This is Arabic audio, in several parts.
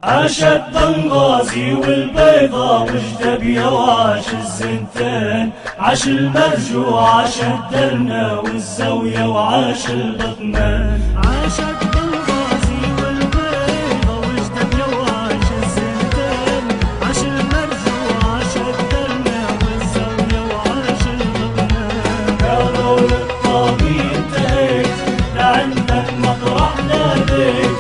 عاش البنغازي والبيضة وجدبية وعاش الزنتان، عاش المرجوع عاش الدرنا والزاوية وعاش البطمان. عاش البنغازي والبيضة وجدبية وعاش الزنتان، عاش المرجوع عاش الدرنا والزاوية وعاش البطمان. قالوا للطابي انتهيت لعندك مطرح ناديت،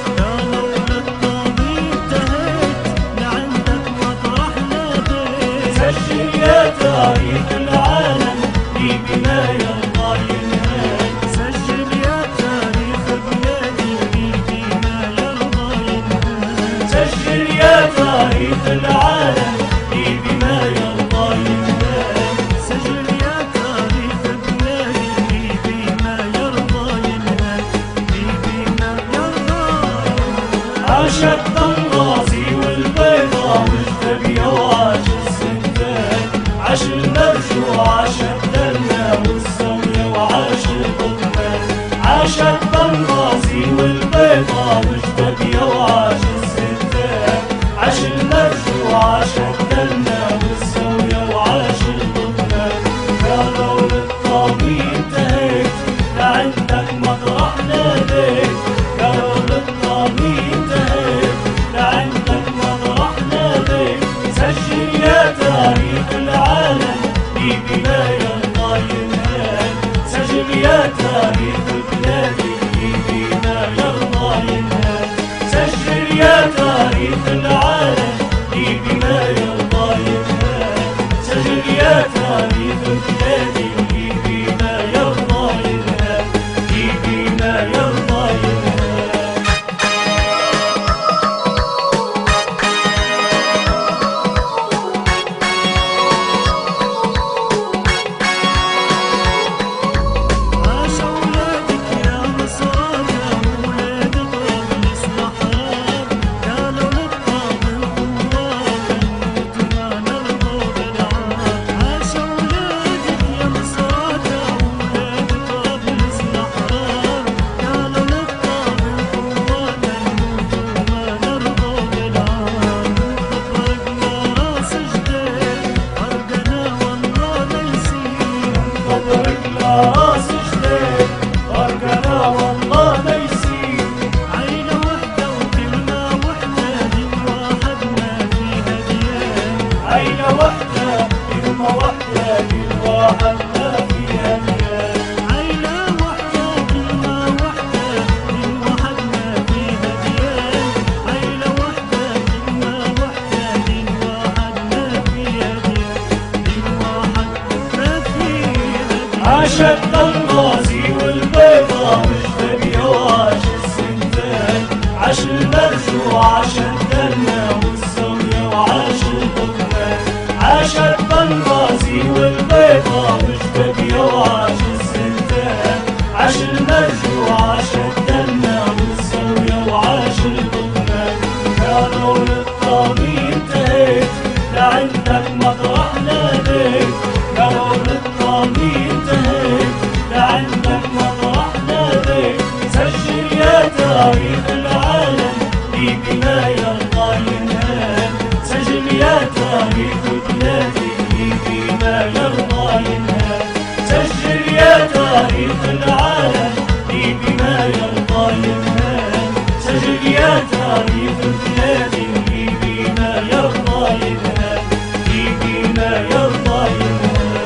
سجل يا تاريخ العالم في بناية الله ينهال. سجل يا تاريخ بلادي في بناية الله ينهال. سجل يا تاريخ العالم في بناية الله ينهال. سجل يا تاريخ بلادي في بناية الله ينهال. في بناية الله ينهال. عاش البنغازي والبيضة والجدبية وعاش عاش المرجوع عاش الدرنا والزاوية وعاش البطمان. عاش البنغازي والبيضة وجدبية وعاش الزنتان، عاش المرجوع عاش الدرنا والزاوية وعاش البطمان. قالوا للطابي انتهيت لعندك مطرح ناديت، قالوا للطابي انتهيت لعندك مطرح ناديت. سجل يا تاريخ العالم في بناية الله ينهال. سجل يا تاريخ بلادي في بناية الله ينهال. سجل يا تاريخ العالم في بناية الله ينهال. سجل يا تاريخ بلادي في بناية الله ينهال. في بناية الله ينهال. راس جديد أركنا والله ما يسير. عيلة وحدة وكلمة وحدة دين واحد ما فيها ديان. عيلة وحدة كلمة وحدة دين واحد ما فيها ديان. عيلة وحدة كلمة وحدة دين واحد ما فيها ديان. عيلة وحدة كلمة وحدة دين واحد ما فيها ديان. دين واحد ما فيها ديان. عاش البنغازي والبيضة وجدبية وعاش الزنتان، عاش المرجوع عاش الدرنا والزاوية وعاش البطمان. عاش البنغازي والبيضة وجدبية وعاش الزنتان، عاش المرجوع عاش الدرنا والزاوية وعاش البطمان. قالوا للطابي انتهيت لعندك مطرح ناديت، قالوا للطابي انتهيت لعندك مطرح ناديت. سجل يا تاريخ العالم في بناية الله ينهال. سجل يا تاريخ بلادي في بناية الله ينهال. سجل يا تاريخ العالم في بناية الله ينهال. سجل يا تاريخ بلادي في بناية الله ينهال. في بناية الله ينهال.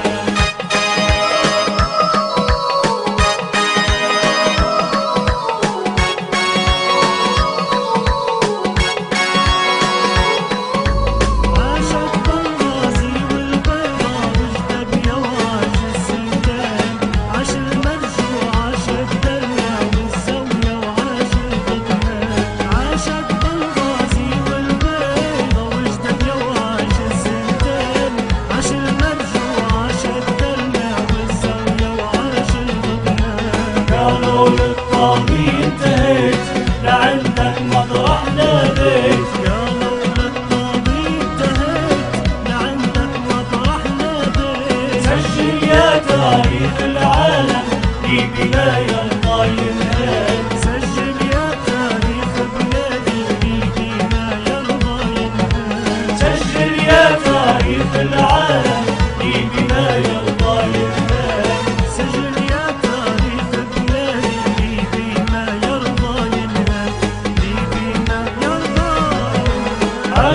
عاش البنغازي والبيضة وجدبية وعاش الزنتان، عاش المرجوع عاش الدرنا والزاوية وعاش البطمان. عاش البنغازي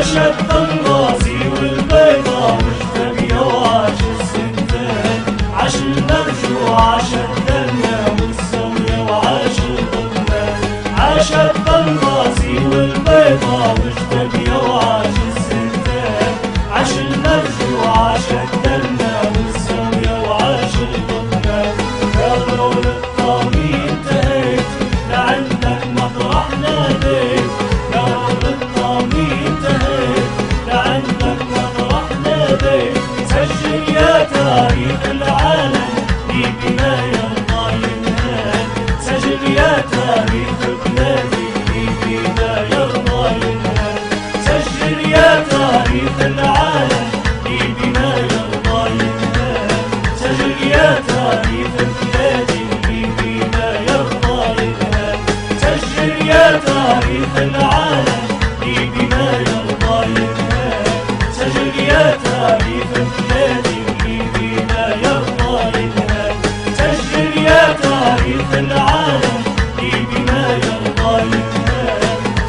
عاش الطنغازي والبيضة مجتمية وعاش السندان، عاش المرجوع عاش الدنيا والسوية وعاش الضمان. عاش الطنغازي والبيضة مجتمية وعاش السندان، عاش المرجوع عاش الدنيا والسوية وعاش الضمان. يا غول الطامي انتهيت لعندك مطرح ناديت، يا غول الطامي انتهيت لعندك مطرح ناديت. سجل يا تاريخ العالم في بناية الله ينهال، سجل يا تاريخ بلادي في بناية الله ينهال. سجل يا تاريخ العالم في بناية الله ينهال، سجل يا تاريخ بلادي في بناية الله ينهال. سجل يا تاريخ العالم في بناية الله ينهال، سجل يا تاريخ بلادي في بناية الله ينهال. سجل يا تاريخ العالم في بناية الله ينهال،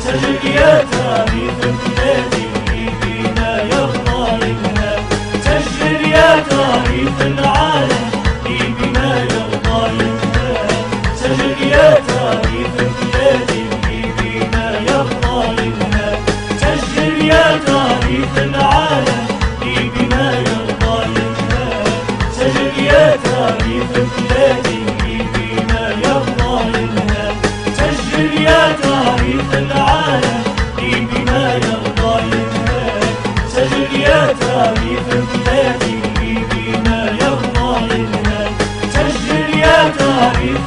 سجل يا تاريخ بلادي في بناية الله ينهال. سجل يا تاريخ العالم في بناية الله ينهال، سجل يا تاريخ بلادي في بناية الله ينهال. سجل يا تاريخ العالم في بناية الله ينهال، سجل يا تاريخ بلادي في بناية الله ينهال. سجل يا تاريخ العالم في بناية الله ينهال، سجل يا تاريخ بلادي في بناية الله ينهال. سجل يا تاريخ